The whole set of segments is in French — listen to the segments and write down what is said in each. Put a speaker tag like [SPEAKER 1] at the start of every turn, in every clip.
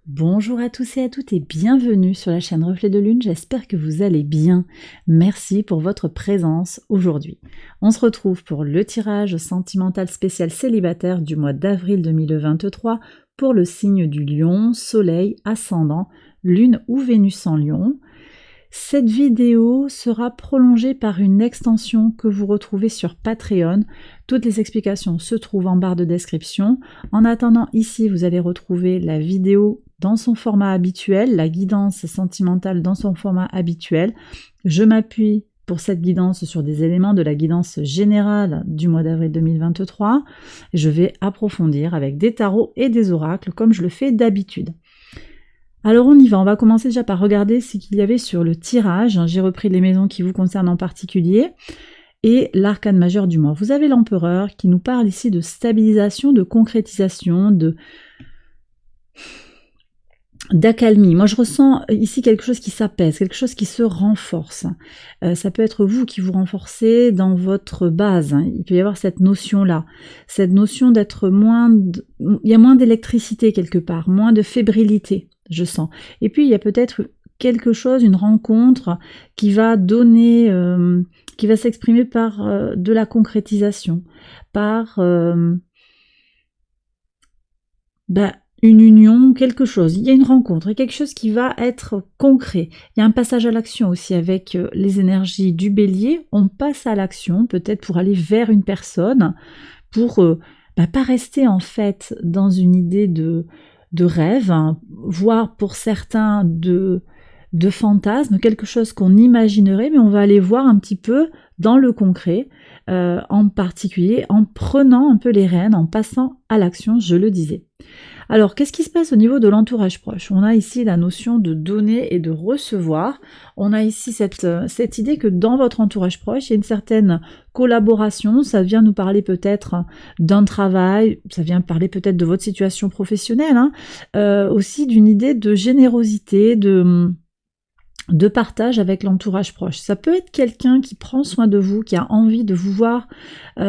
[SPEAKER 1] Bonjour à tous et à toutes et bienvenue sur la chaîne Reflet de Lune, j'espère que vous allez bien. Merci pour votre présence aujourd'hui. On se retrouve pour le tirage sentimental spécial célibataire du mois d'avril 2023 pour le signe du Lion, Soleil, Ascendant, Lune ou Vénus en Lion. Cette vidéo sera prolongée par une extension que vous retrouvez sur Patreon. Toutes les explications se trouvent en barre de description. En attendant, ici, vous allez retrouver la vidéo dans son format habituel, la guidance sentimentale dans son format habituel. Je m'appuie pour cette guidance sur des éléments de la guidance générale du mois d'avril 2023. Je vais approfondir avec des tarots et des oracles comme je le fais d'habitude. Alors on y va, on va commencer déjà par regarder ce qu'il y avait sur le tirage. J'ai repris les maisons qui vous concernent en particulier et l'arcane majeur du mois. Vous avez l'empereur qui nous parle ici de stabilisation, de concrétisation, d'accalmie. Moi je ressens ici quelque chose qui s'apaise, quelque chose qui se renforce. Ça peut être vous qui vous renforcez dans votre base. Il peut y avoir cette notion-là, cette notion d'être il y a moins d'électricité quelque part, moins de fébrilité. Je sens. Et puis il y a peut-être quelque chose, une rencontre qui va donner, qui va s'exprimer par de la concrétisation, par une union, quelque chose. Il y a une rencontre, et quelque chose qui va être concret. Il y a un passage à l'action aussi avec les énergies du Bélier. On passe à l'action, peut-être pour aller vers une personne, pour pas rester en fait dans une idée de rêve, voire pour certains de fantasmes, quelque chose qu'on imaginerait, mais on va aller voir un petit peu dans le concret, en particulier en prenant un peu les rênes, en passant à l'action, je le disais. Alors, qu'est-ce qui se passe au niveau de l'entourage proche? On a ici la notion de donner et de recevoir. On a ici cette idée que dans votre entourage proche, il y a une certaine collaboration. Ça vient nous parler peut-être d'un travail, ça vient parler peut-être de votre situation professionnelle, aussi d'une idée de générosité, de partage avec l'entourage proche. Ça peut être quelqu'un qui prend soin de vous, qui a envie de vous voir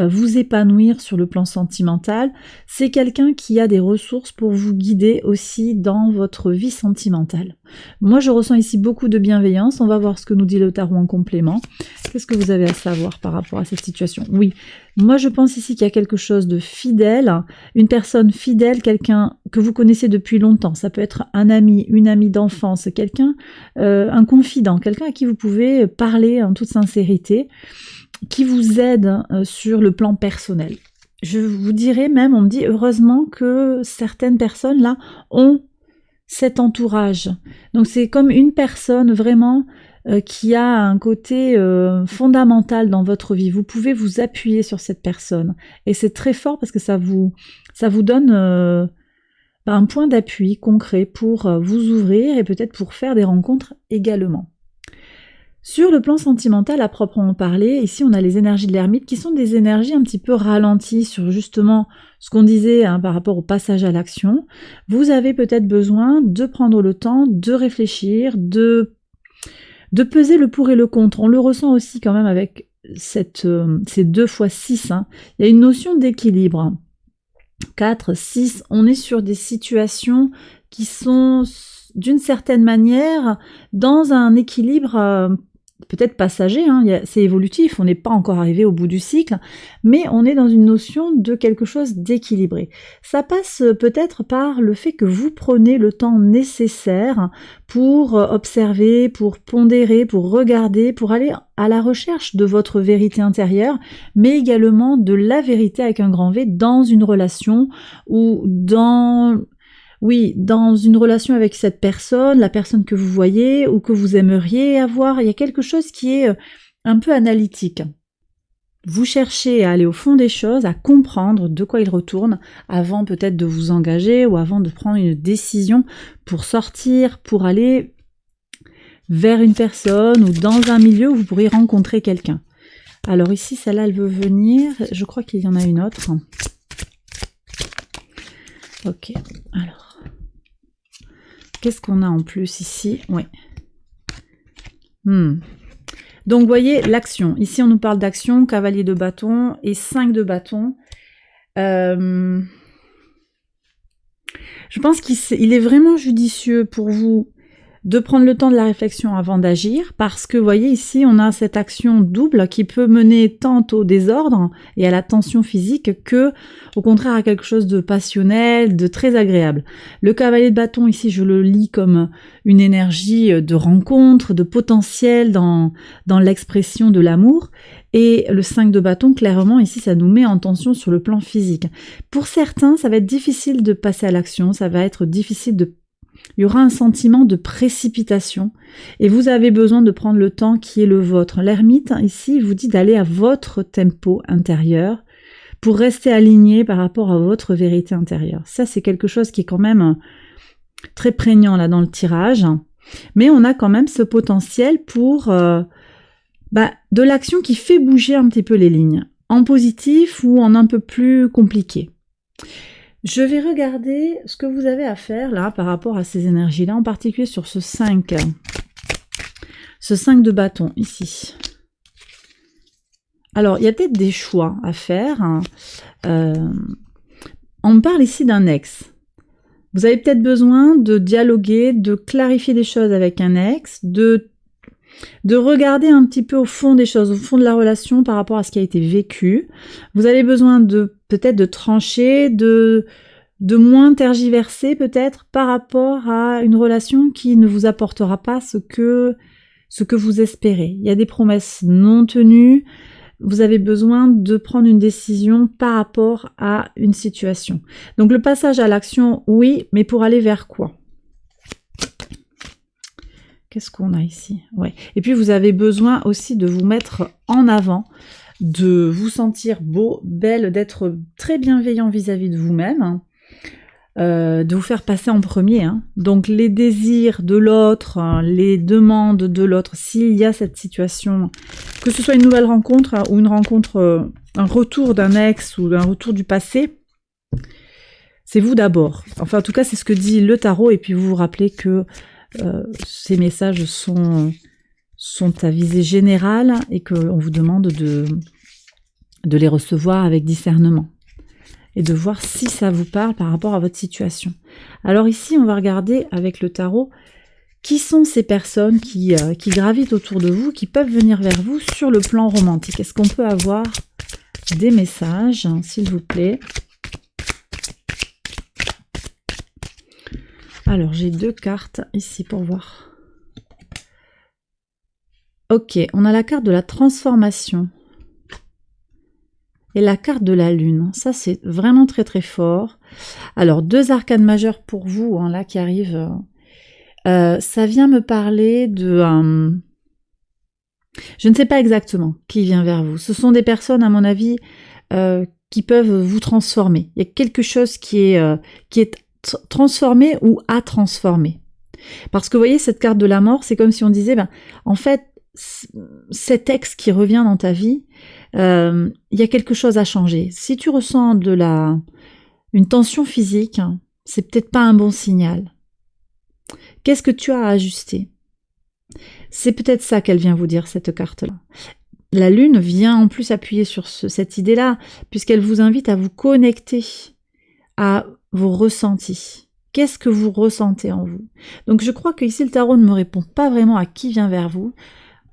[SPEAKER 1] vous épanouir sur le plan sentimental. C'est quelqu'un qui a des ressources pour vous guider aussi dans votre vie sentimentale. Moi, je ressens ici beaucoup de bienveillance. On va voir ce que nous dit le tarot en complément. Qu'est-ce que vous avez à savoir par rapport à cette situation? Oui, moi je pense ici qu'il y a quelque chose de fidèle, une personne fidèle, quelqu'un que vous connaissez depuis longtemps. Ça peut être un ami, une amie d'enfance, quelqu'un, un confident, quelqu'un à qui vous pouvez parler en toute sincérité, qui vous aide sur le plan personnel. Je vous dirais même, on me dit heureusement que certaines personnes là ont cet entourage. Donc c'est comme une personne vraiment qui a un côté fondamental dans votre vie. Vous pouvez vous appuyer sur cette personne. Et c'est très fort parce que ça vous donne un point d'appui concret pour vous ouvrir et peut-être pour faire des rencontres également. Sur le plan sentimental à proprement parler, ici on a les énergies de l'ermite qui sont des énergies un petit peu ralenties sur justement ce qu'on disait par rapport au passage à l'action. Vous avez peut-être besoin de prendre le temps de réfléchir, de peser le pour et le contre. On le ressent aussi quand même avec ces 2 x 6. Il y a une notion d'équilibre. 4, 6, on est sur des situations qui sont d'une certaine manière dans un équilibre peut-être passager, c'est évolutif, on n'est pas encore arrivé au bout du cycle, mais on est dans une notion de quelque chose d'équilibré. Ça passe peut-être par le fait que vous prenez le temps nécessaire pour observer, pour pondérer, pour regarder, pour aller à la recherche de votre vérité intérieure, mais également de la vérité avec un grand V dans une relation ou dans une relation avec cette personne, la personne que vous voyez ou que vous aimeriez avoir. Il y a quelque chose qui est un peu analytique. Vous cherchez à aller au fond des choses, à comprendre de quoi il retourne avant peut-être de vous engager ou avant de prendre une décision pour sortir, pour aller vers une personne ou dans un milieu où vous pourriez rencontrer quelqu'un. Alors ici, celle-là, elle veut venir. Je crois qu'il y en a une autre. Ok, alors. Qu'est-ce qu'on a en plus ici? Oui. Donc, vous voyez, l'action. Ici, on nous parle d'action, cavalier de bâton et 5 de bâton. Je pense qu'il est vraiment judicieux pour vous de prendre le temps de la réflexion avant d'agir, parce que, vous voyez, ici, on a cette action double qui peut mener tant au désordre et à la tension physique que, au contraire, à quelque chose de passionnel, de très agréable. Le cavalier de bâton, ici, je le lis comme une énergie de rencontre, de potentiel dans l'expression de l'amour. Et le 5 de bâton, clairement, ici, ça nous met en tension sur le plan physique. Pour certains, ça va être difficile de passer à l'action, ça va être difficile il y aura un sentiment de précipitation et vous avez besoin de prendre le temps qui est le vôtre. L'ermite, ici, vous dit d'aller à votre tempo intérieur pour rester aligné par rapport à votre vérité intérieure. Ça, c'est quelque chose qui est quand même très prégnant là dans le tirage. Mais on a quand même ce potentiel pour de l'action qui fait bouger un petit peu les lignes, en positif ou en un peu plus compliqué. Je vais regarder ce que vous avez à faire là par rapport à ces énergies-là, en particulier sur ce 5 de bâton ici. Alors, il y a peut-être des choix à faire. On me parle ici d'un ex. Vous avez peut-être besoin de dialoguer, de clarifier des choses avec un ex, de regarder un petit peu au fond des choses, au fond de la relation par rapport à ce qui a été vécu. Vous avez besoin peut-être de trancher, de moins tergiverser peut-être par rapport à une relation qui ne vous apportera pas ce que vous espérez. Il y a des promesses non tenues. Vous avez besoin de prendre une décision par rapport à une situation. Donc le passage à l'action, oui, mais pour aller vers quoi ? Qu'est-ce qu'on a ici? Ouais. Et puis vous avez besoin aussi de vous mettre en avant, de vous sentir beau, belle, d'être très bienveillant vis-à-vis de vous-même, de vous faire passer en premier. Donc les désirs de l'autre, les demandes de l'autre, s'il y a cette situation, que ce soit une nouvelle rencontre ou une rencontre, un retour d'un ex ou un retour du passé, c'est vous d'abord. Enfin en tout cas c'est ce que dit le tarot, et puis vous vous rappelez que ces messages sont à visée générale et qu'on vous demande de les recevoir avec discernement et de voir si ça vous parle par rapport à votre situation. Alors ici, on va regarder avec le tarot qui sont ces personnes qui gravitent autour de vous, qui peuvent venir vers vous sur le plan romantique. Est-ce qu'on peut avoir des messages, s'il vous plaît ? Alors, j'ai 2 cartes ici pour voir. Ok, on a la carte de la transformation et la carte de la lune. Ça, c'est vraiment très très fort. Alors, 2 arcanes majeures pour vous, là, qui arrivent. Ça vient me parler de... je ne sais pas exactement qui vient vers vous. Ce sont des personnes, à mon avis, qui peuvent vous transformer. Il y a quelque chose qui est transformer ou à transformer. Parce que vous voyez, cette carte de la mort, c'est comme si on disait, en fait, cet ex qui revient dans ta vie, il y a quelque chose à changer. Si tu ressens une tension physique, c'est peut-être pas un bon signal. Qu'est-ce que tu as à ajuster? C'est peut-être ça qu'elle vient vous dire, cette carte-là. La lune vient en plus appuyer sur cette idée-là, puisqu'elle vous invite à vous connecter à vos ressentis. Qu'est-ce que vous ressentez en vous? Donc je crois que ici le tarot ne me répond pas vraiment à qui vient vers vous.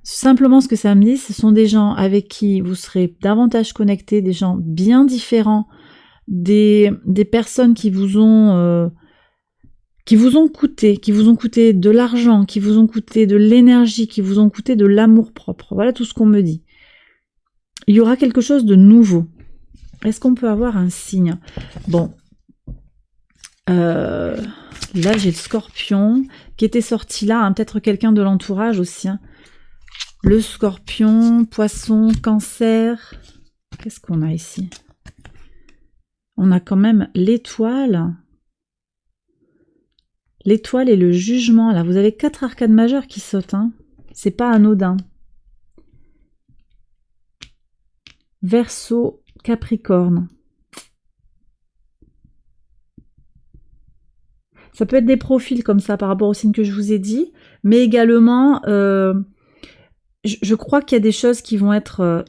[SPEAKER 1] Simplement ce que ça me dit, ce sont des gens avec qui vous serez davantage connectés, des gens bien différents, des personnes qui vous ont coûté de l'argent, qui vous ont coûté de l'énergie, qui vous ont coûté de l'amour-propre. Voilà tout ce qu'on me dit. Il y aura quelque chose de nouveau. Est-ce qu'on peut avoir un signe? Bon. Là, j'ai le scorpion qui était sorti là, peut-être quelqu'un de l'entourage aussi. Le scorpion, poisson, cancer. Qu'est-ce qu'on a ici? On a quand même l'étoile. L'étoile et le jugement. Là, vous avez 4 arcanes majeures qui sautent. C'est pas anodin. Verseau, Capricorne. Ça peut être des profils comme ça par rapport au signe que je vous ai dit, mais également, je crois qu'il y a des choses qui vont être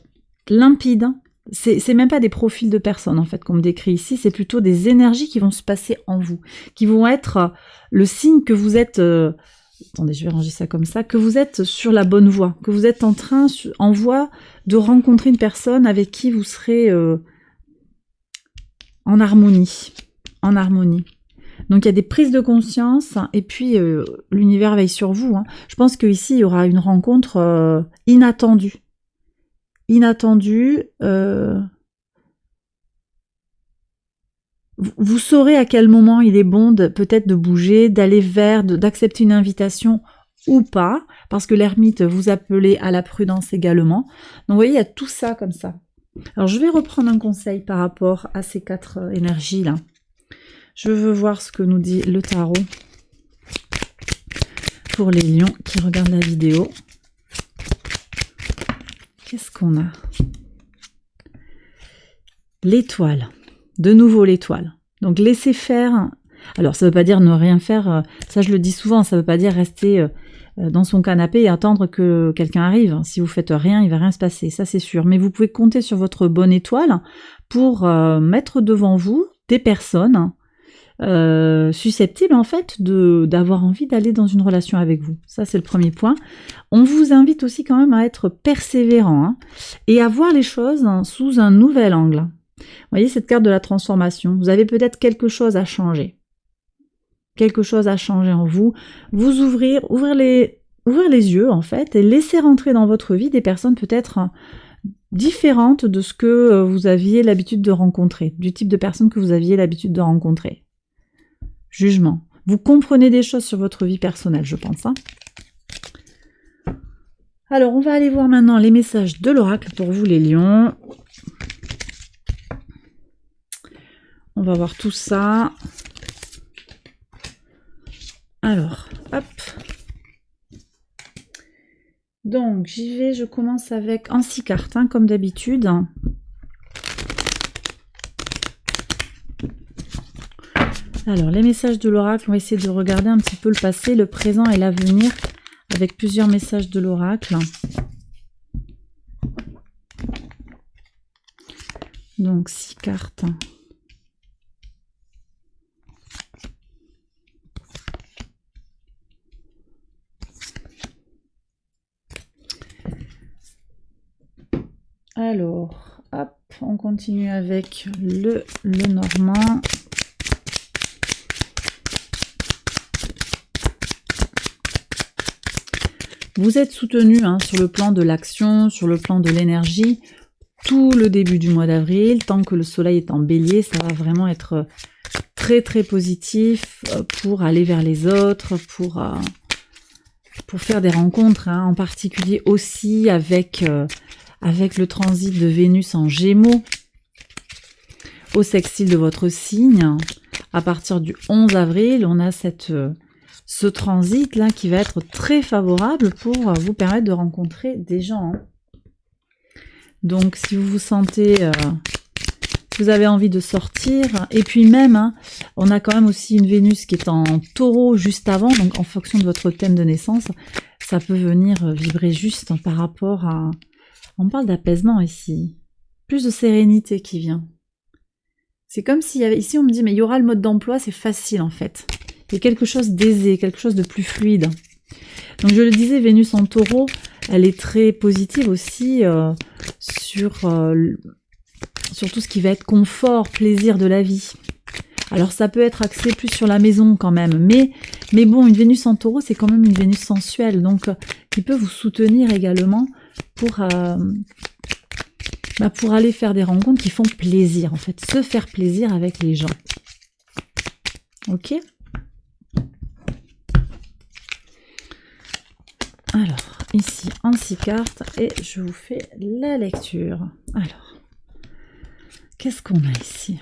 [SPEAKER 1] limpides C'est même pas des profils de personnes en fait qu'on me décrit ici, c'est plutôt des énergies qui vont se passer en vous, qui vont être le signe que vous êtes, attendez je vais ranger ça comme ça, que vous êtes sur la bonne voie, que vous êtes en voie de rencontrer une personne avec qui vous serez en harmonie, Donc il y a des prises de conscience et puis l'univers veille sur vous. Je pense qu'ici il y aura une rencontre inattendue. Vous saurez à quel moment il est bon peut-être de bouger, d'aller vers, d'accepter une invitation ou pas, parce que l'ermite vous appelez à la prudence également. Donc vous voyez, il y a tout ça comme ça. Alors je vais reprendre un conseil par rapport à ces 4 énergies là. Je veux voir ce que nous dit le tarot pour les lions qui regardent la vidéo. Qu'est-ce qu'on a? L'étoile. De nouveau l'étoile. Donc laissez faire. Alors ça ne veut pas dire ne rien faire. Ça je le dis souvent. Ça ne veut pas dire rester dans son canapé et attendre que quelqu'un arrive. Si vous faites rien, il va rien se passer. Ça c'est sûr. Mais vous pouvez compter sur votre bonne étoile pour mettre devant vous des personnes susceptibles en fait d'avoir envie d'aller dans une relation avec vous. Ça c'est le premier point. On vous invite aussi quand même à être persévérant et à voir les choses sous un nouvel angle. Vous voyez cette carte de la transformation. Vous avez peut-être quelque chose à changer. Quelque chose à changer en vous. Vous ouvrir les yeux en fait et laisser rentrer dans votre vie des personnes peut-être différentes de ce que vous aviez l'habitude de rencontrer, du type de personnes que vous aviez l'habitude de rencontrer. Jugement. Vous comprenez des choses sur votre vie personnelle, je pense. Alors, on va aller voir maintenant les messages de l'oracle pour vous les lions. On va voir tout ça. Alors, hop. Donc, j'y vais, je commence avec en 6 cartes, comme d'habitude. Alors, les messages de l'oracle, on va essayer de regarder un petit peu le passé, le présent et l'avenir avec plusieurs messages de l'oracle. Donc, 6 cartes. Alors, hop, on continue avec le normand. Vous êtes soutenu sur le plan de l'action, sur le plan de l'énergie, tout le début du mois d'avril. Tant que le soleil est en bélier, ça va vraiment être très très positif pour aller vers les autres, pour faire des rencontres, en particulier aussi avec le transit de Vénus en Gémeaux au sextile de votre signe. À partir du 11 avril, on a ce transit là qui va être très favorable pour vous permettre de rencontrer des gens. Donc si vous vous sentez, si vous avez envie de sortir, et puis même, on a quand même aussi une Vénus qui est en taureau juste avant, donc en fonction de votre thème de naissance, ça peut venir vibrer juste par rapport à... On parle d'apaisement ici, plus de sérénité qui vient. C'est comme s'il y avait... Ici on me dit, mais il y aura le mode d'emploi, c'est facile en fait. Il y a quelque chose d'aisé, quelque chose de plus fluide. Donc je le disais, Vénus en taureau, elle est très positive aussi sur tout ce qui va être confort, plaisir de la vie. Alors ça peut être axé plus sur la maison quand même, mais bon, une Vénus en taureau, c'est quand même une Vénus sensuelle, donc qui peut vous soutenir également pour aller faire des rencontres qui font plaisir, en fait, se faire plaisir avec les gens. Ok ? Alors, ici, en 6 cartes, et je vous fais la lecture. Alors, qu'est-ce qu'on a ici ?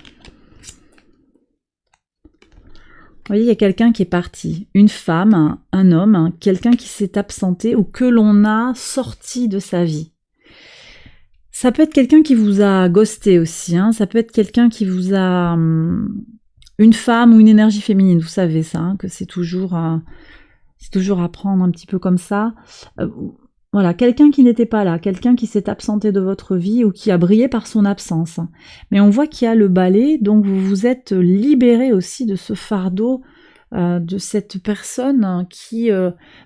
[SPEAKER 1] Vous voyez, il y a quelqu'un qui est parti. Une femme, un homme, quelqu'un qui s'est absenté ou que l'on a sorti de sa vie. Ça peut être quelqu'un qui vous a ghosté aussi. Ça peut être quelqu'un qui vous a... une femme ou une énergie féminine, vous savez ça, que c'est toujours à prendre un petit peu comme ça. voilà, quelqu'un qui n'était pas là, quelqu'un qui s'est absenté de votre vie ou qui a brillé par son absence. Mais on voit qu'il y a le balai, donc vous vous êtes libéré aussi de ce fardeau, de cette personne qui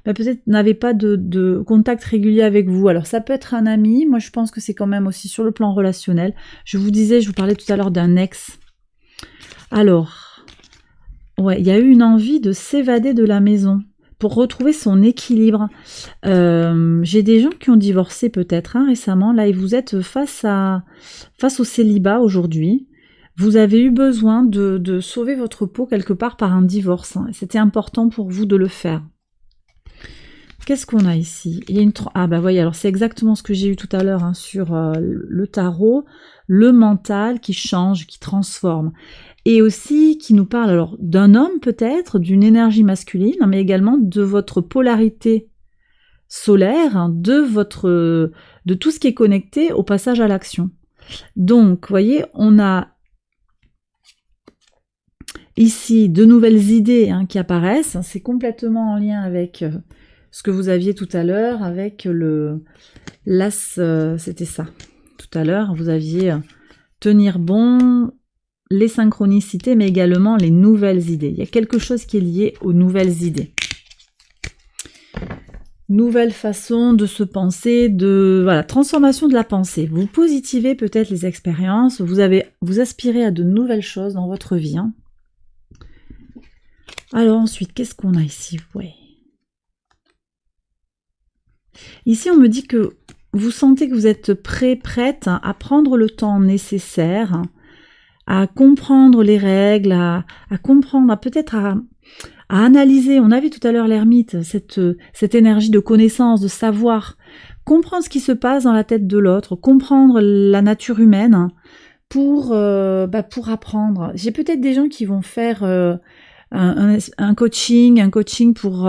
[SPEAKER 1] peut-être n'avait pas de contact régulier avec vous. Alors ça peut être un ami, moi je pense que c'est quand même aussi sur le plan relationnel. Je vous parlais tout à l'heure d'un ex. Alors, ouais, il y a eu une envie de s'évader de la maison pour retrouver son équilibre. J'ai des gens qui ont divorcé peut-être récemment, là, et vous êtes face au célibat aujourd'hui. Vous avez eu besoin de sauver votre peau quelque part par un divorce. C'était important pour vous de le faire. Qu'est-ce qu'on a ici? Il y a une ah bah voyez, alors c'est exactement ce que j'ai eu tout à l'heure sur le tarot. Le mental qui change, qui transforme. Et aussi qui nous parle alors d'un homme peut-être, d'une énergie masculine, mais également de votre polarité solaire, de tout ce qui est connecté au passage à l'action. Donc, vous voyez, on a ici de nouvelles idées qui apparaissent. C'est complètement en lien avec ce que vous aviez tout à l'heure, avec l'as, c'était ça. Tout à l'heure, vous aviez tenir bon, les synchronicités, mais également les nouvelles idées. Il y a quelque chose qui est lié aux nouvelles idées. Nouvelle façon de se penser, voilà, transformation de la pensée. Vous positivez peut-être les expériences, vous aspirez à de nouvelles choses dans votre vie. Alors ensuite, qu'est-ce qu'on a ici? Ouais. Ici, on me dit que vous sentez que vous êtes prête à prendre le temps nécessaire, à comprendre les règles, à comprendre, peut-être à analyser. On a vu tout à l'heure l'ermite, cette énergie de connaissance, de savoir, comprendre ce qui se passe dans la tête de l'autre, comprendre la nature humaine pour apprendre. J'ai peut-être des gens qui vont faire un coaching pour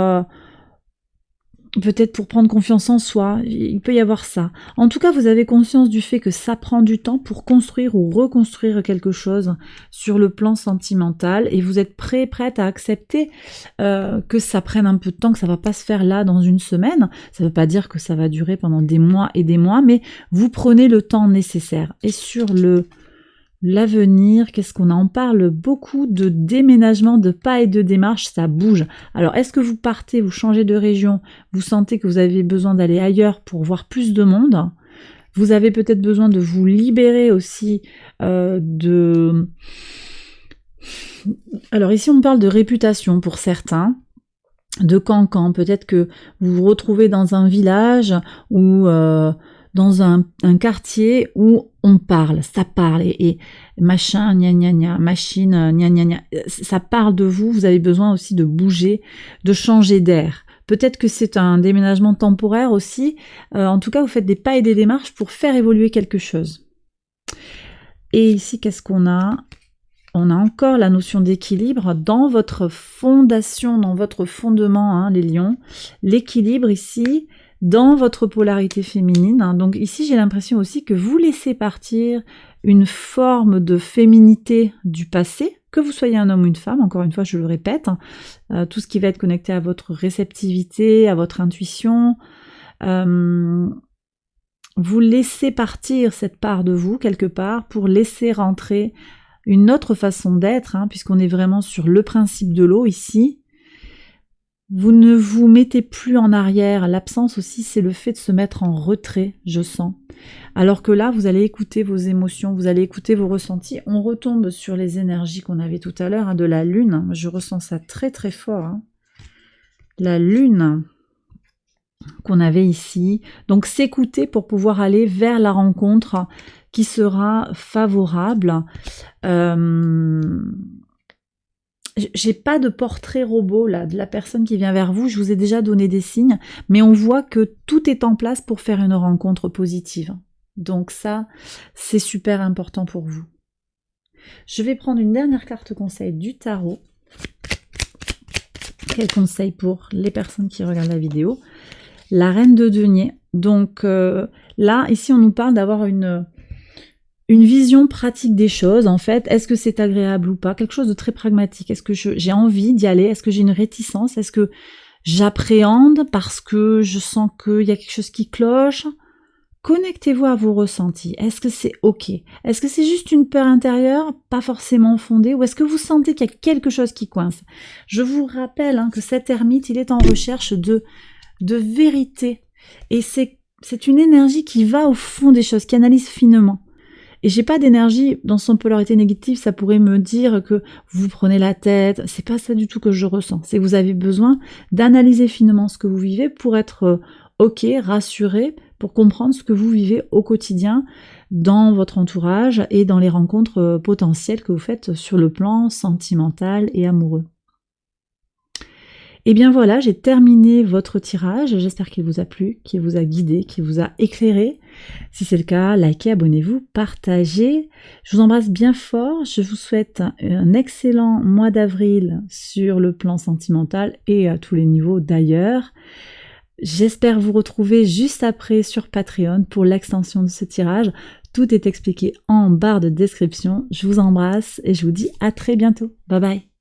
[SPEAKER 1] peut-être pour prendre confiance en soi, il peut y avoir ça. En tout cas, vous avez conscience du fait que ça prend du temps pour construire ou reconstruire quelque chose sur le plan sentimental et vous êtes prête à accepter que ça prenne un peu de temps, que ça va pas se faire là dans une semaine. Ça veut pas dire que ça va durer pendant des mois et des mois, mais vous prenez le temps nécessaire. Et sur l'avenir, qu'est-ce qu'on a? On parle beaucoup de déménagement, de pas et de démarche, ça bouge. Alors, est-ce que vous partez, vous changez de région, vous sentez que vous avez besoin d'aller ailleurs pour voir plus de monde? Vous avez peut-être besoin de vous libérer aussi Alors ici, on parle de réputation pour certains, de cancan. Peut-être que vous vous retrouvez dans un village ou dans un quartier où on parle, ça parle, et machin, gna gna gna, machine, gna gna gna, ça parle de vous, vous avez besoin aussi de bouger, de changer d'air. Peut-être que c'est un déménagement temporaire aussi, en tout cas vous faites des pas et des démarches pour faire évoluer quelque chose. Et ici, qu'est-ce qu'on a? On a encore la notion d'équilibre dans votre fondation, dans votre fondement, les lions. L'équilibre ici, dans votre polarité féminine. Donc ici, j'ai l'impression aussi que vous laissez partir une forme de féminité du passé, que vous soyez un homme ou une femme, encore une fois, je le répète, tout ce qui va être connecté à votre réceptivité, à votre intuition. Vous laissez partir cette part de vous, quelque part, pour laisser rentrer une autre façon d'être, puisqu'on est vraiment sur le principe de l'eau ici. Vous ne vous mettez plus en arrière. L'absence aussi, c'est le fait de se mettre en retrait, je sens. Alors que là, vous allez écouter vos émotions, vous allez écouter vos ressentis. On retombe sur les énergies qu'on avait tout à l'heure, de la lune. Je ressens ça très très fort. La lune qu'on avait ici. Donc s'écouter pour pouvoir aller vers la rencontre qui sera favorable. J'ai pas de portrait robot là de la personne qui vient vers vous, je vous ai déjà donné des signes, mais on voit que tout est en place pour faire une rencontre positive. Donc ça, c'est super important pour vous. Je vais prendre une dernière carte conseil du tarot. Quel conseil pour les personnes qui regardent la vidéo? La reine de denier. Donc là, ici, on nous parle d'avoir une vision pratique des choses, en fait. Est-ce que c'est agréable ou pas? Quelque chose de très pragmatique. Est-ce que j'ai envie d'y aller? Est-ce que j'ai une réticence? Est-ce que j'appréhende parce que je sens qu'il y a quelque chose qui cloche. Connectez-vous à vos ressentis. Est-ce que c'est OK? Est-ce que c'est juste une peur intérieure, pas forcément fondée, ou est-ce que vous sentez qu'il y a quelque chose qui coince? Je vous rappelle que cet ermite, il est en recherche de vérité. Et c'est une énergie qui va au fond des choses, qui analyse finement. Et j'ai pas d'énergie dans son polarité négative, ça pourrait me dire que vous prenez la tête. C'est pas ça du tout que je ressens. C'est que vous avez besoin d'analyser finement ce que vous vivez pour être OK, rassuré, pour comprendre ce que vous vivez au quotidien dans votre entourage et dans les rencontres potentielles que vous faites sur le plan sentimental et amoureux. Et bien voilà, j'ai terminé votre tirage. J'espère qu'il vous a plu, qu'il vous a guidé, qu'il vous a éclairé. Si c'est le cas, likez, abonnez-vous, partagez. Je vous embrasse bien fort. Je vous souhaite un excellent mois d'avril sur le plan sentimental et à tous les niveaux d'ailleurs. J'espère vous retrouver juste après sur Patreon pour l'extension de ce tirage. Tout est expliqué en barre de description. Je vous embrasse et je vous dis à très bientôt. Bye bye.